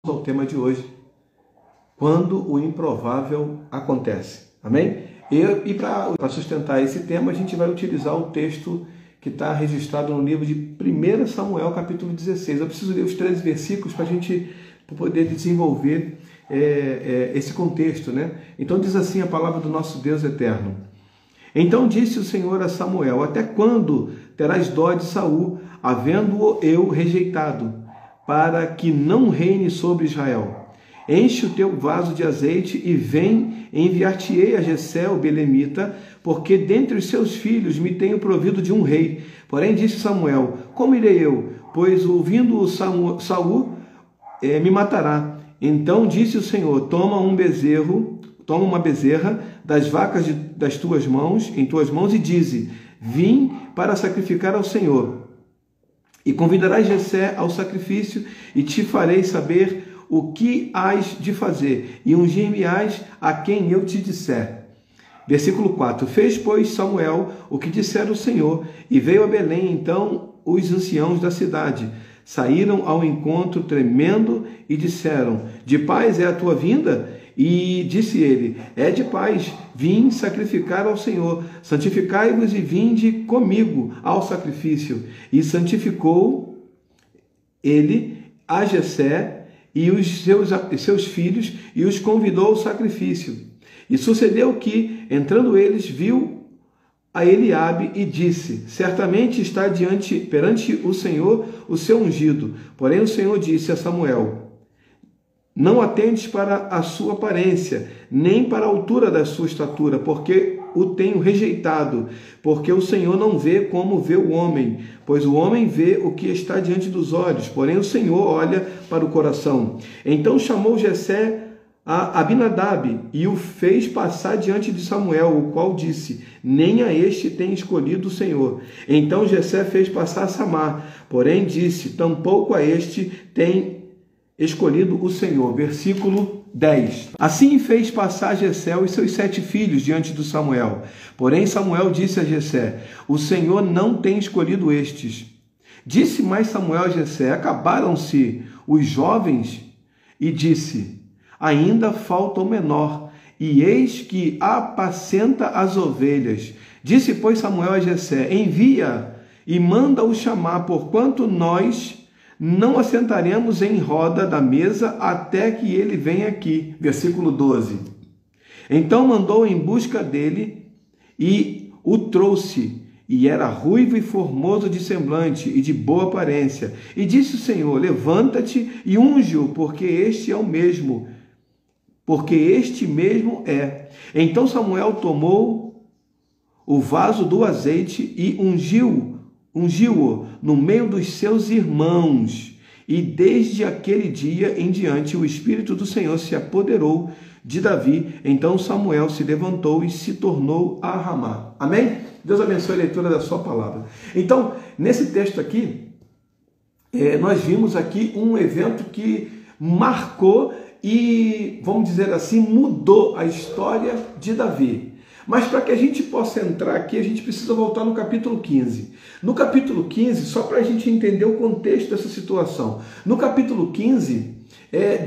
Ao tema de hoje, quando o improvável acontece, amém? E para sustentar esse tema, a gente vai utilizar o texto que está registrado no livro de 1 Samuel, capítulo 16. Eu preciso ler os 13 versículos para a gente poder desenvolver esse contexto, né? Então diz assim a palavra do nosso Deus eterno. Então disse o Senhor a Samuel: até quando terás dó de Saul, havendo-o eu rejeitado, para que não reine sobre Israel? Enche o teu vaso de azeite e vem, enviar-te-ei a Jessé, o belemita, porque dentre os seus filhos me tenho provido de um rei. Porém disse Samuel: como irei eu? Pois ouvindo Saul me matará. Então disse o Senhor: toma uma bezerra das vacas das tuas mãos, em tuas mãos, e dize: vim para sacrificar ao Senhor. E convidarás Jessé ao sacrifício, e te farei saber o que hás de fazer, e ungir-me-ás a quem eu te disser. Versículo 4. Fez, pois, Samuel o que dissera o Senhor, e veio a Belém. Então os anciãos da cidade saíram ao encontro tremendo e disseram: de paz é a tua vinda? E disse ele: é de paz, vim sacrificar ao Senhor. Santificai-vos e vinde comigo ao sacrifício. E santificou ele a Jessé e os seus filhos, e os convidou ao sacrifício. E sucedeu que, entrando eles, viu a Eliabe e disse: certamente está perante o Senhor o seu ungido. Porém o Senhor disse a Samuel: não atendes para a sua aparência, nem para a altura da sua estatura, porque o tenho rejeitado. Porque o Senhor não vê como vê o homem, pois o homem vê o que está diante dos olhos, porém o Senhor olha para o coração. Então chamou Jessé a Abinadab e o fez passar diante de Samuel, o qual disse: nem a este tem escolhido o Senhor. Então Jessé fez passar Samar, porém disse: tampouco a este tem escolhido o Senhor. Versículo 10. Assim fez passar Jessé os seus 7 filhos diante do Samuel. Porém Samuel disse a Jessé: o Senhor não tem escolhido estes. Disse mais Samuel a Jessé: acabaram-se os jovens? E disse: ainda falta o menor, e eis que apacenta as ovelhas. Disse, pois, Samuel a Jessé: envia e manda-o chamar, porquanto nós não assentaremos em roda da mesa até que ele venha aqui. Versículo 12. Então mandou em busca dele e o trouxe, e era ruivo e formoso de semblante e de boa aparência. E disse o Senhor: levanta-te e unge-o, porque este mesmo é. Então Samuel tomou o vaso do azeite e ungiu-o no meio dos seus irmãos, e desde aquele dia em diante o Espírito do Senhor se apoderou de Davi. Então Samuel se levantou e se tornou a Ramá. Amém? Deus abençoe a leitura da sua palavra. Então, nesse texto aqui, nós vimos aqui um evento que marcou e, vamos dizer assim, mudou a história de Davi. Mas para que a gente possa entrar aqui, a gente precisa voltar no capítulo 15. No capítulo 15, só para a gente entender o contexto dessa situação. No capítulo 15,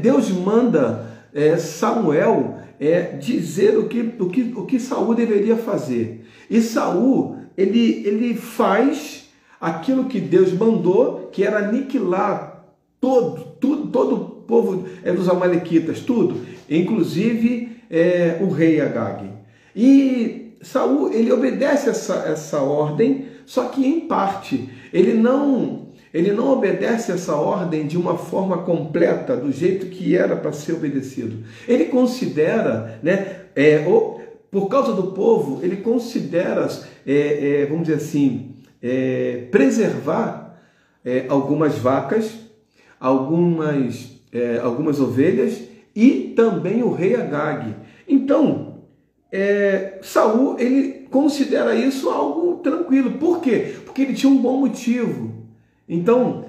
Deus manda Samuel dizer o que Saul deveria fazer. E Saul, ele faz aquilo que Deus mandou, que era aniquilar todo o povo dos amalequitas, tudo, inclusive o rei Agag. E Saul, ele obedece essa ordem, só que em parte. Ele não obedece essa ordem de uma forma completa, do jeito que era para ser obedecido. Ele considera, por causa do povo, ele considera, vamos dizer assim, preservar algumas vacas, algumas ovelhas e também o rei Agag. Então, Saul, ele considera isso algo tranquilo. Por quê? Porque ele tinha um bom motivo. Então,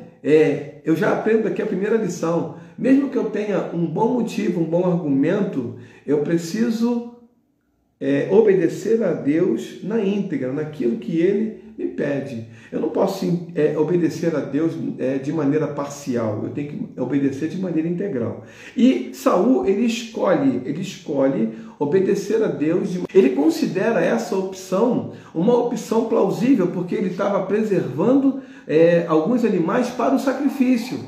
eu já aprendo aqui a primeira lição. Mesmo que eu tenha um bom motivo, um bom argumento, eu preciso obedecer a Deus na íntegra, naquilo que Ele me pede. Eu não posso obedecer a Deus de maneira parcial, eu tenho que obedecer de maneira integral. E Saul, ele escolhe obedecer a Deus. Ele considera essa opção uma opção plausível, porque ele estava preservando alguns animais para o sacrifício.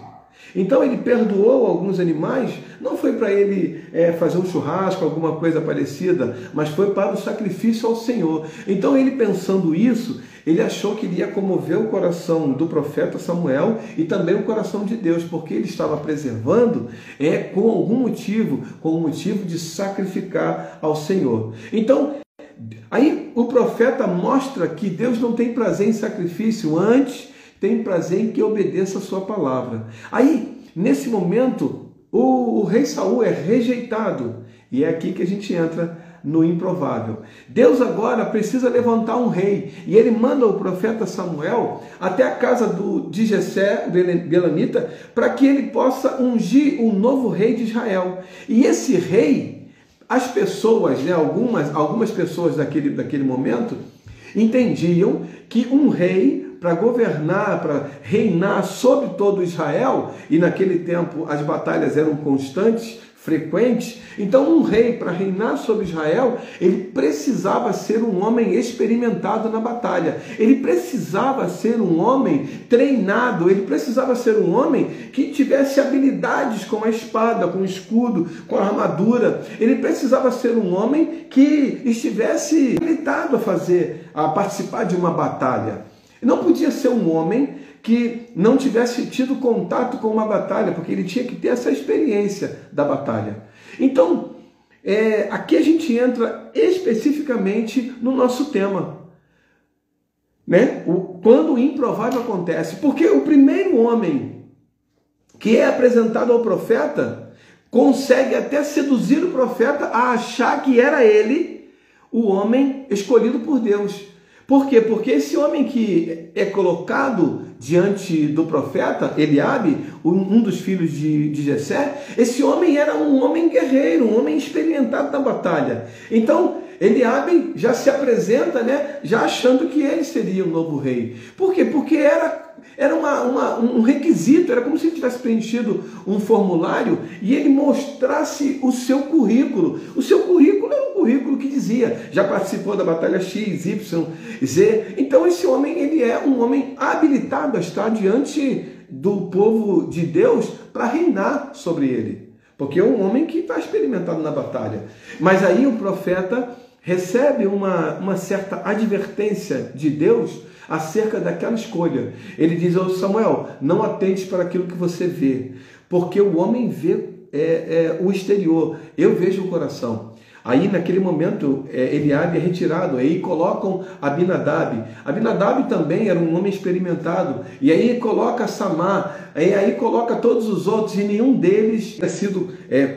Então ele perdoou alguns animais, não foi para ele fazer um churrasco, alguma coisa parecida, mas foi para o sacrifício ao Senhor. Então ele, pensando isso, ele achou que iria comover o coração do profeta Samuel e também o coração de Deus, porque ele estava preservando com algum motivo, com o motivo de sacrificar ao Senhor. Então, aí o profeta mostra que Deus não tem prazer em sacrifício, antes tem prazer em que obedeça a sua palavra. Aí, nesse momento, o rei Saul é rejeitado. E é aqui que a gente entra no improvável. Deus agora precisa levantar um rei. E ele manda o profeta Samuel até a casa de Jessé, o belamita, para que ele possa ungir um novo rei de Israel. E esse rei, as pessoas, algumas pessoas daquele momento, entendiam que um rei, para governar, para reinar sobre todo Israel, e naquele tempo as batalhas eram constantes, frequentes, então um rei, para reinar sobre Israel, ele precisava ser um homem experimentado na batalha, ele precisava ser um homem treinado, ele precisava ser um homem que tivesse habilidades com a espada, com o escudo, com a armadura, ele precisava ser um homem que estivesse habilitado a participar de uma batalha. Não podia ser um homem que não tivesse tido contato com uma batalha, porque ele tinha que ter essa experiência da batalha. Então, aqui a gente entra especificamente no nosso tema, né? Quando o improvável acontece. Porque o primeiro homem que é apresentado ao profeta consegue até seduzir o profeta a achar que era ele o homem escolhido por Deus. Por quê? Porque esse homem que é colocado diante do profeta, Eliabe, um dos filhos de Jessé, esse homem era um homem guerreiro, um homem experimentado na batalha. Então, Eliabe já se apresenta, né, já achando que ele seria o novo rei. Por quê? Porque era um requisito, era como se ele tivesse preenchido um formulário e ele mostrasse o seu currículo. O seu currículo era um currículo que dizia, já participou da batalha X, Y, Z. Então esse homem, ele é um homem habilitado a estar diante do povo de Deus para reinar sobre ele. Porque é um homem que está experimentado na batalha. Mas aí o profeta recebe uma certa advertência de Deus acerca daquela escolha. Ele diz ao Samuel, não atentes para aquilo que você vê, porque o homem vê o exterior, eu vejo o coração. Aí naquele momento Eliabe é retirado, aí colocam Abinadab. Abinadab também era um homem experimentado, e aí coloca Samar, aí coloca todos os outros, e nenhum deles é sido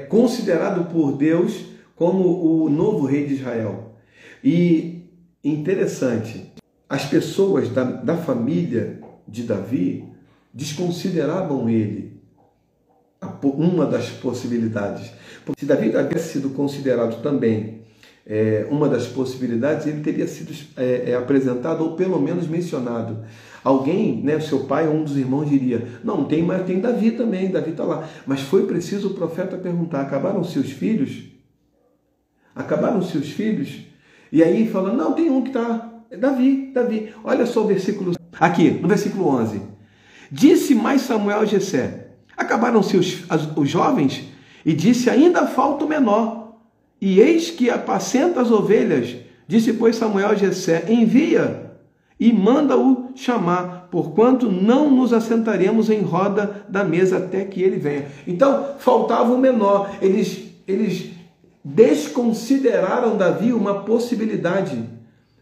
considerado por Deus como o novo rei de Israel. E interessante, as pessoas da família de Davi desconsideravam ele, uma das possibilidades. Porque se Davi tivesse sido considerado também uma das possibilidades, ele teria sido apresentado ou pelo menos mencionado. Alguém, né, seu pai ou um dos irmãos diria, não, tem Davi também, Davi está lá. Mas foi preciso o profeta perguntar, acabaram seus filhos? Acabaram seus filhos? E aí fala, não, tem um que está... Davi. Olha só o versículo aqui, no versículo 11. Disse mais Samuel a Jessé, acabaram-se os jovens? E disse, ainda falta o menor. E eis que apacenta as ovelhas. Disse, pois, Samuel a Jessé, envia e manda-o chamar, porquanto não nos assentaremos em roda da mesa até que ele venha. Então, faltava o menor. Eles desconsideraram Davi uma possibilidade.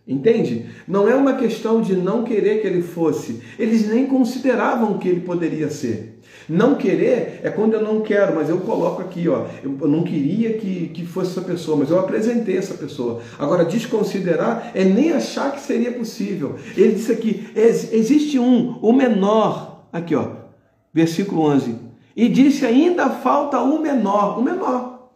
Entende? Não é uma questão de não querer que ele fosse. Eles nem consideravam que ele poderia ser. Não querer é quando eu não quero, mas eu coloco aqui, ó, eu não queria que fosse essa pessoa, mas eu apresentei essa pessoa. Agora, desconsiderar é nem achar que seria possível. Ele disse aqui, existe o menor, aqui ó, versículo 11, e disse, ainda falta o menor.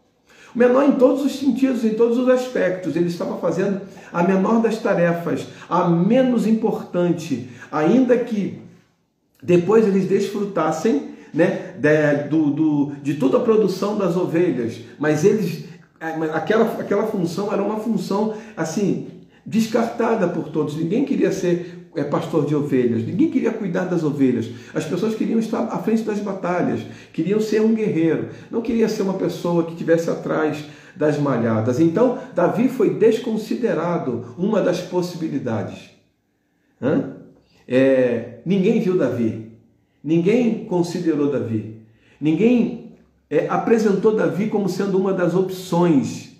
O menor em todos os sentidos, em todos os aspectos. Ele estava fazendo a menor das tarefas, a menos importante, ainda que depois eles desfrutassem, né, de toda a produção das ovelhas, mas aquela função era uma função assim descartada por todos. Ninguém queria ser pastor de ovelhas, ninguém queria cuidar das ovelhas. As pessoas queriam estar à frente das batalhas, queriam ser um guerreiro, não queria ser uma pessoa que estivesse atrás das malhadas. Então Davi foi desconsiderado, uma das possibilidades. Ninguém viu Davi, ninguém considerou Davi, ninguém apresentou Davi como sendo uma das opções.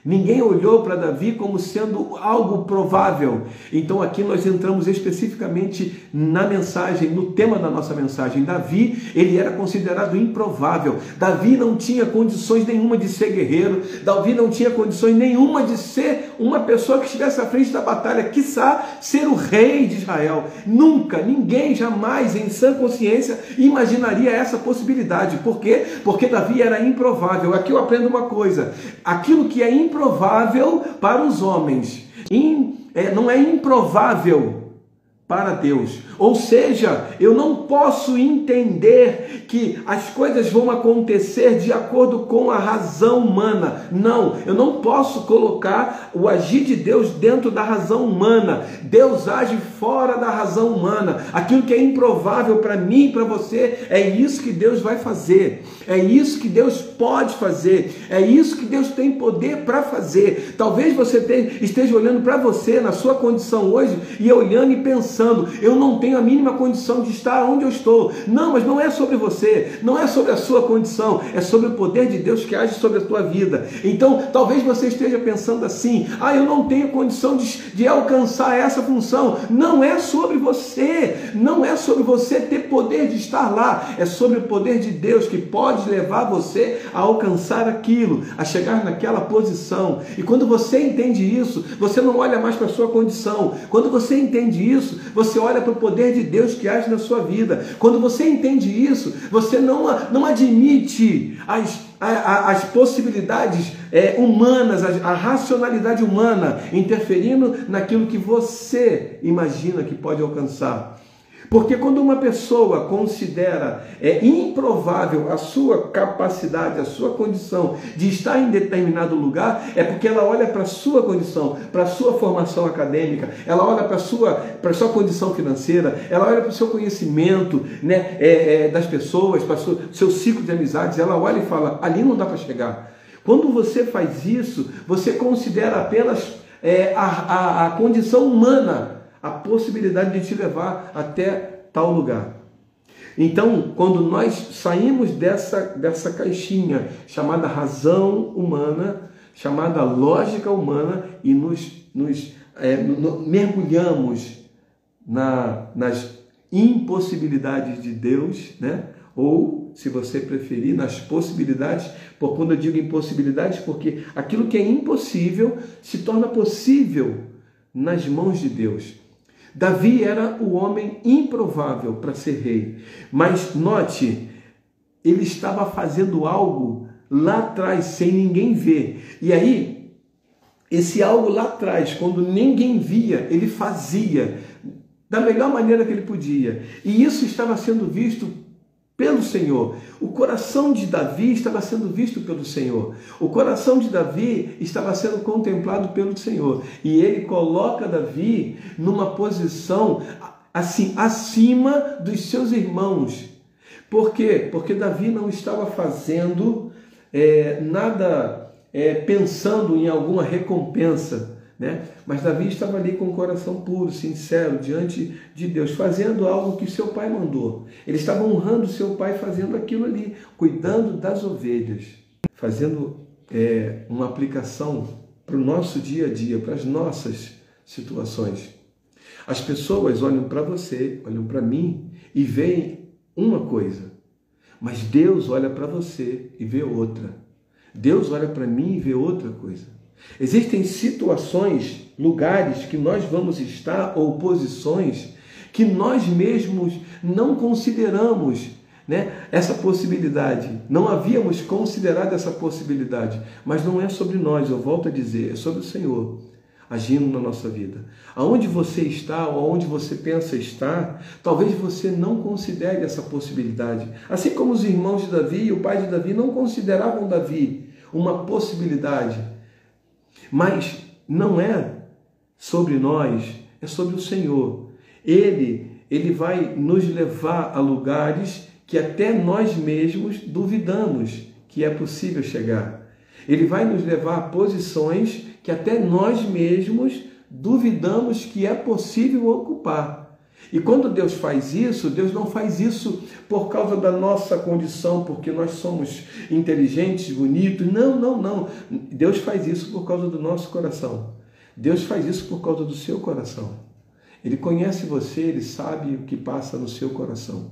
Ninguém olhou para Davi como sendo algo provável. Então aqui nós entramos especificamente na mensagem, no tema da nossa mensagem. Davi, ele era considerado improvável. Davi não tinha condições nenhuma de ser guerreiro. Davi não tinha condições nenhuma de ser uma pessoa que estivesse à frente da batalha, quiçá ser o rei de Israel. Nunca, ninguém, jamais, em sã consciência, imaginaria essa possibilidade. Por quê? Porque Davi era improvável. Aqui eu aprendo uma coisa. Aquilo que é improvável para os homens, não é improvável para Deus. Ou seja, eu não posso entender que as coisas vão acontecer de acordo com a razão humana. Não, eu não posso colocar o agir de Deus dentro da razão humana. Deus age fora da razão humana. Aquilo que é improvável para mim e para você, é isso que Deus vai fazer. É isso que Deus pode fazer. É isso que Deus tem poder para fazer. Talvez você esteja olhando para você, na sua condição hoje, e olhando e pensando, eu não tenho a mínima condição de estar onde eu estou. Não, mas não é sobre você, não é sobre a sua condição, é sobre o poder de Deus que age sobre a tua vida. Então, talvez você esteja pensando assim, eu não tenho condição de alcançar essa função. Não é sobre você, não é sobre você ter poder de estar lá, é sobre o poder de Deus que pode levar você a alcançar aquilo, a chegar naquela posição. E quando você entende isso, você não olha mais para a sua condição. Quando você entende isso, você olha para o poder de Deus que age na sua vida. Quando você entende isso, você não admite as possibilidades humanas, a racionalidade humana interferindo naquilo que você imagina que pode alcançar. Porque quando uma pessoa considera improvável a sua capacidade, a sua condição de estar em determinado lugar, é porque ela olha para a sua condição, para a sua formação acadêmica, ela olha para a sua condição financeira, ela olha para o seu conhecimento, né, das pessoas, para o seu ciclo de amizades, ela olha e fala, ali não dá para chegar. Quando você faz isso, você considera apenas a condição humana, a possibilidade de te levar até tal lugar. Então, quando nós saímos dessa caixinha chamada razão humana, chamada lógica humana, e mergulhamos nas impossibilidades de Deus, né? Ou, se você preferir, nas possibilidades. Quando eu digo impossibilidades, porque aquilo que é impossível se torna possível nas mãos de Deus. Davi era o homem improvável para ser rei, mas note, ele estava fazendo algo lá atrás sem ninguém ver. E aí, esse algo lá atrás, quando ninguém via, ele fazia da melhor maneira que ele podia. E isso estava sendo visto pelo Senhor. O coração de Davi estava sendo visto pelo Senhor. O coração de Davi estava sendo contemplado pelo Senhor. E ele coloca Davi numa posição assim, acima dos seus irmãos. Por quê? Porque Davi não estava fazendo nada pensando em alguma recompensa, né? Mas Davi estava ali com o coração puro, sincero, diante de Deus, fazendo algo que seu pai mandou. Ele estava honrando seu pai fazendo aquilo ali, cuidando das ovelhas, fazendo uma aplicação para o nosso dia a dia, para as nossas situações. As pessoas olham para você, olham para mim e veem uma coisa, mas Deus olha para você e vê outra. Deus olha para mim e vê outra coisa. Existem situações, lugares que nós vamos estar, ou posições que nós mesmos não consideramos, né, essa possibilidade. Não havíamos considerado essa possibilidade, mas não é sobre nós, eu volto a dizer, é sobre o Senhor agindo na nossa vida. Aonde você está ou aonde você pensa estar, talvez você não considere essa possibilidade. Assim como os irmãos de Davi e o pai de Davi não consideravam Davi uma possibilidade. Mas não é sobre nós, é sobre o Senhor. Ele vai nos levar a lugares que até nós mesmos duvidamos que é possível chegar. Ele vai nos levar a posições que até nós mesmos duvidamos que é possível ocupar. E quando Deus faz isso, Deus não faz isso por causa da nossa condição, porque nós somos inteligentes, bonitos. Não, não, não. Deus faz isso por causa do nosso coração. Deus faz isso por causa do seu coração. Ele conhece você, Ele sabe o que passa no seu coração.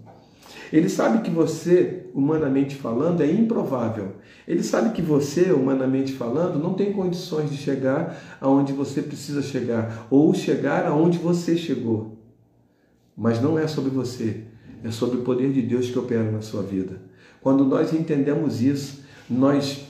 Ele sabe que você, humanamente falando, é improvável. Ele sabe que você, humanamente falando, não tem condições de chegar aonde você precisa chegar, ou chegar aonde você chegou. Mas não é sobre você, é sobre o poder de Deus que opera na sua vida. Quando nós entendemos isso, nós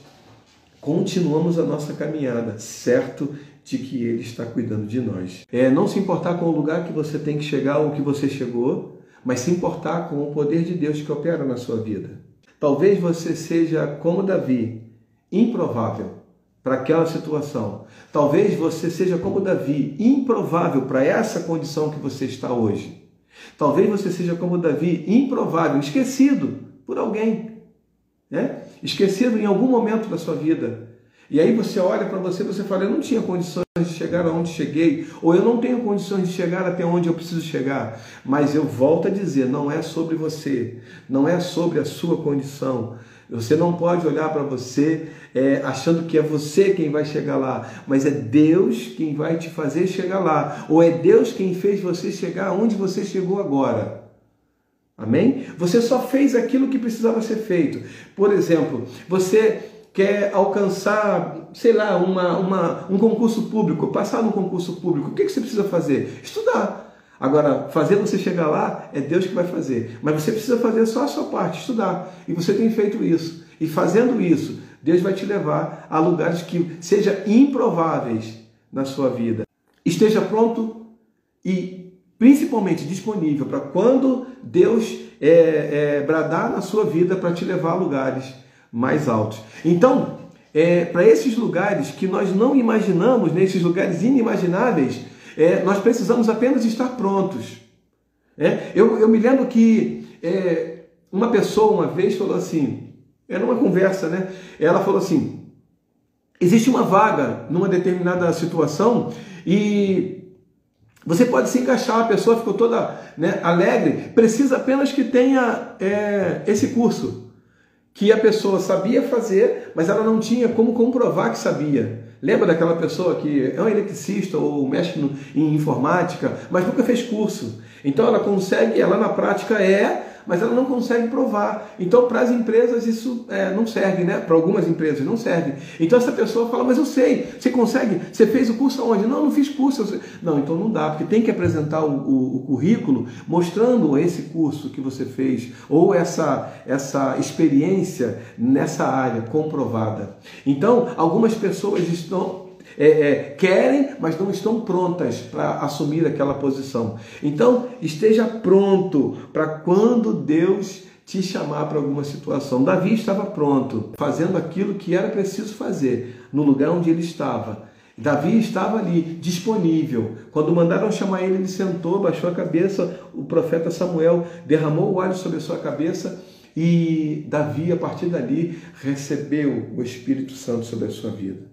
continuamos a nossa caminhada, certo de que Ele está cuidando de nós. Não se importar com o lugar que você tem que chegar ou que você chegou, mas se importar com o poder de Deus que opera na sua vida. Talvez você seja como Davi, improvável para aquela situação. Talvez você seja como Davi, improvável para essa condição que você está hoje. Talvez você seja como Davi, improvável, esquecido por alguém, né? Esquecido em algum momento da sua vida. E aí você olha para você e você fala, eu não tinha condições de chegar aonde cheguei, ou eu não tenho condições de chegar até onde eu preciso chegar. Mas eu volto a dizer, não é sobre você, não é sobre a sua condição. Você não pode olhar para você achando que é você quem vai chegar lá, mas é Deus quem vai te fazer chegar lá, ou é Deus quem fez você chegar onde você chegou agora. Amém? Você só fez aquilo que precisava ser feito. Por exemplo, você quer alcançar, sei lá, um concurso público, passar no concurso público, o que você precisa fazer? Estudar. Agora, fazer você chegar lá é Deus que vai fazer. Mas você precisa fazer só a sua parte, estudar. E você tem feito isso. E fazendo isso, Deus vai te levar a lugares que sejam improváveis na sua vida. Esteja pronto e principalmente disponível para quando Deus bradar na sua vida para te levar a lugares mais altos. Então, para esses lugares que nós não imaginamos, nesses lugares inimagináveis, nós precisamos apenas estar prontos. Eu me lembro que uma pessoa uma vez falou assim, era uma conversa, né? Ela falou assim, existe uma vaga numa determinada situação e você pode se encaixar, a pessoa ficou toda, né, alegre, precisa apenas que tenha esse curso, que a pessoa sabia fazer, mas ela não tinha como comprovar que sabia. Lembra daquela pessoa que é um eletricista ou mexe em informática, mas nunca fez curso? Então ela consegue, ela na prática mas ela não consegue provar. Então para as empresas isso não serve, né? Para algumas empresas não serve. Então essa pessoa fala, mas eu sei, você consegue? Você fez o curso aonde? Não fiz curso. Não, então não dá, porque tem que apresentar o currículo mostrando esse curso que você fez, ou essa experiência nessa área comprovada. Então algumas pessoas querem, mas não estão prontas para assumir aquela posição. Então, esteja pronto para quando Deus te chamar para alguma situação. Davi estava pronto, fazendo aquilo que era preciso fazer, no lugar onde ele estava. Davi estava ali, disponível. Quando mandaram chamar ele, ele sentou, baixou a cabeça, o profeta Samuel derramou o óleo sobre a sua cabeça e Davi, a partir dali, recebeu o Espírito Santo sobre a sua vida.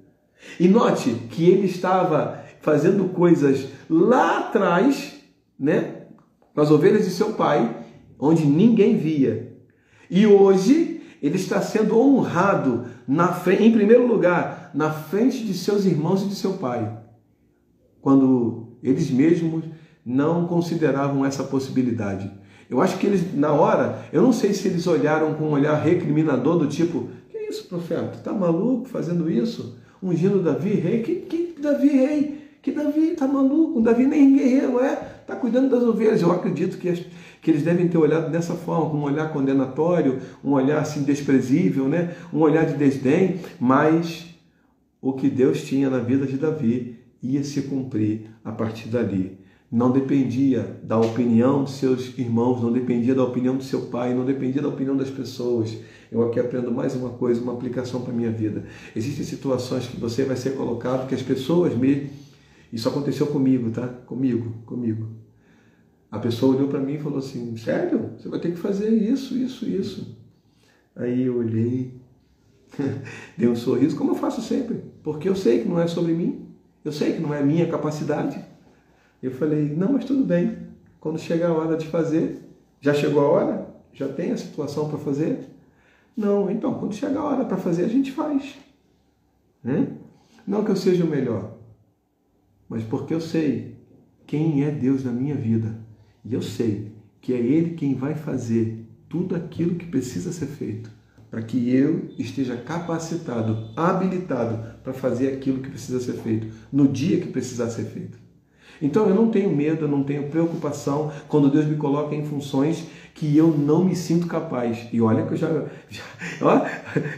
E note que ele estava fazendo coisas lá atrás, né, com as ovelhas de seu pai, onde ninguém via. E hoje ele está sendo honrado em primeiro lugar, na frente de seus irmãos e de seu pai, quando eles mesmos não consideravam essa possibilidade. Eu acho que eles, na hora, eu não sei se eles olharam com um olhar recriminador do tipo, que isso, profeta? Está maluco fazendo isso? Ungindo Davi rei? Que Davi rei? Que Davi está maluco? Davi nem guerreiro está cuidando das ovelhas. Eu acredito que que eles devem ter olhado dessa forma, com um olhar condenatório, um olhar assim desprezível, né? Um olhar de desdém, mas o que Deus tinha na vida de Davi ia se cumprir a partir dali. Não dependia da opinião de seus irmãos, não dependia da opinião do seu pai, não dependia da opinião das pessoas. Eu aqui aprendo mais uma coisa, uma aplicação para a minha vida. Existem situações que você vai ser colocado, que as pessoas mesmo... Isso aconteceu comigo, tá? Comigo. A pessoa olhou para mim e falou assim, sério? Você vai ter que fazer isso. Aí eu olhei, dei um sorriso, como eu faço sempre, porque eu sei que não é sobre mim, eu sei que não é minha capacidade. Eu falei, não, mas tudo bem, quando chegar a hora de fazer, já chegou a hora? Já tem a situação para fazer? Não, então, quando chegar a hora para fazer, a gente faz. Não que eu seja o melhor, mas porque eu sei quem é Deus na minha vida. E eu sei que é Ele quem vai fazer tudo aquilo que precisa ser feito, para que eu esteja capacitado, habilitado para fazer aquilo que precisa ser feito, no dia que precisar ser feito. Então eu não tenho medo, eu não tenho preocupação quando Deus me coloca em funções que eu não me sinto capaz. E olha que eu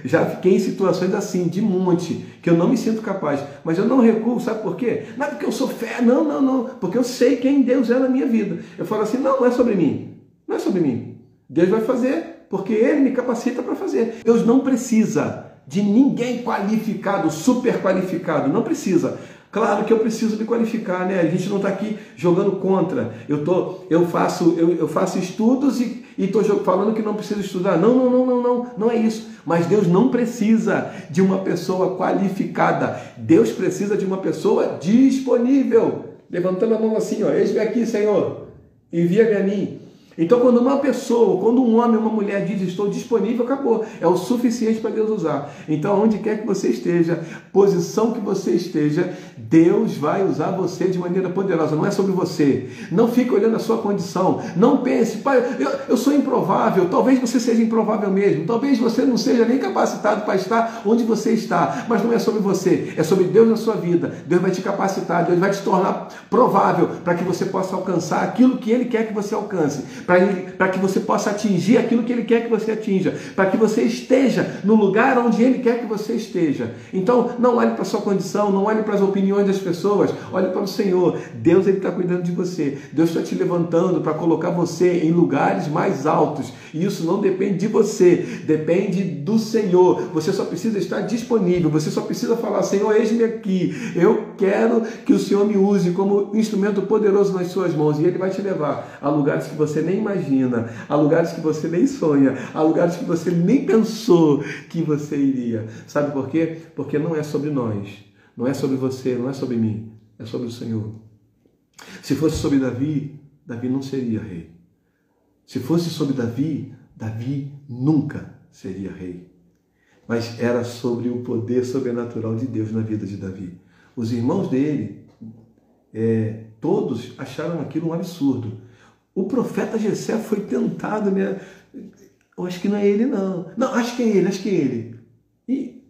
já fiquei em situações assim, de monte, que eu não me sinto capaz. Mas eu não recuo, sabe por quê? Não é porque eu sou fé, não. Porque eu sei quem Deus é na minha vida. Eu falo assim, não é sobre mim. Não é sobre mim. Deus vai fazer, porque Ele me capacita para fazer. Deus não precisa de ninguém qualificado, super qualificado. Não precisa. Claro que eu preciso me qualificar, né? A gente não está aqui jogando contra. Eu faço estudos e estou falando que não preciso estudar. Não é isso. Mas Deus não precisa de uma pessoa qualificada. Deus precisa de uma pessoa disponível. Levantando a mão assim, ó, eis-me aqui, Senhor, envia-me a mim. Então, quando uma pessoa, quando um homem ou uma mulher diz estou disponível, acabou. É o suficiente para Deus usar. Então, onde quer que você esteja, posição que você esteja, Deus vai usar você de maneira poderosa. Não é sobre você. Não fique olhando a sua condição. Não pense, pai, eu sou improvável. Talvez você seja improvável mesmo. Talvez você não seja nem capacitado para estar onde você está. Mas não é sobre você. É sobre Deus na sua vida. Deus vai te capacitar. Deus vai te tornar provável para que você possa alcançar aquilo que Ele quer que você alcance. Para que você possa atingir aquilo que Ele quer que você atinja, para que você esteja no lugar onde Ele quer que você esteja. Então, não olhe para a sua condição, não olhe para as opiniões das pessoas, olhe para o Senhor. Deus está cuidando de você. Deus está te levantando para colocar você em lugares mais altos. E isso não depende de você, depende do Senhor. Você só precisa estar disponível, você só precisa falar, Senhor, eis-me aqui. Eu quero que o Senhor me use como instrumento poderoso nas suas mãos. E Ele vai te levar a lugares que você nem imagina, a lugares que você nem sonha, a lugares que você nem pensou que você iria. Sabe por quê? Porque não é sobre nós, não é sobre você, não é sobre mim, é sobre o Senhor. Se fosse sobre Davi, Davi não seria rei. Se fosse sobre Davi, Davi nunca seria rei. Mas era sobre o poder sobrenatural de Deus na vida de Davi. Os irmãos dele, todos acharam aquilo um absurdo. O profeta Jessé foi tentado, né? Eu acho que não é ele, não. Não, acho que é ele. E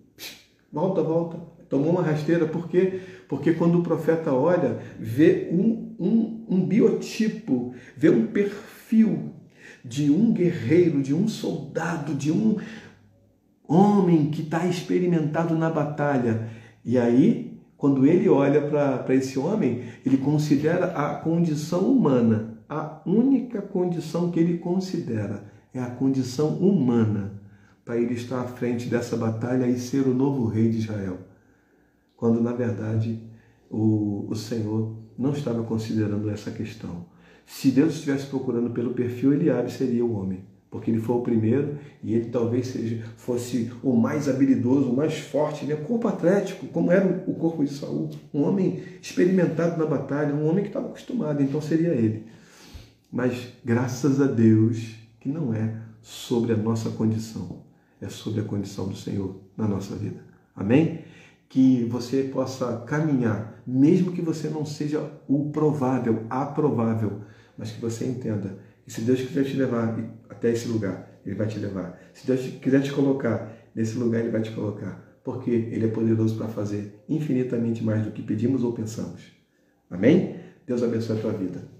volta. Tomou uma rasteira. Por quê? Porque quando o profeta olha, vê um biotipo, vê um perfil de um guerreiro, de um soldado, de um homem que está experimentado na batalha. E aí, quando ele olha para esse homem, ele considera a condição humana. A única condição que ele considera é a condição humana para ele estar à frente dessa batalha e ser o novo rei de Israel. Quando, na verdade, o Senhor não estava considerando essa questão. Se Deus estivesse procurando pelo perfil, Eliabe seria o homem, porque ele foi o primeiro e ele talvez fosse o mais habilidoso, o mais forte, né? Corpo atlético, como era o corpo de Saul. Um homem experimentado na batalha, um homem que estava acostumado, então seria ele. Mas graças a Deus que não é sobre a nossa condição, é sobre a condição do Senhor na nossa vida. Amém? Que você possa caminhar, mesmo que você não seja o provável, aprovável, mas que você entenda. E se Deus quiser te levar até esse lugar, Ele vai te levar. Se Deus quiser te colocar nesse lugar, Ele vai te colocar. Porque Ele é poderoso para fazer infinitamente mais do que pedimos ou pensamos. Amém? Deus abençoe a tua vida.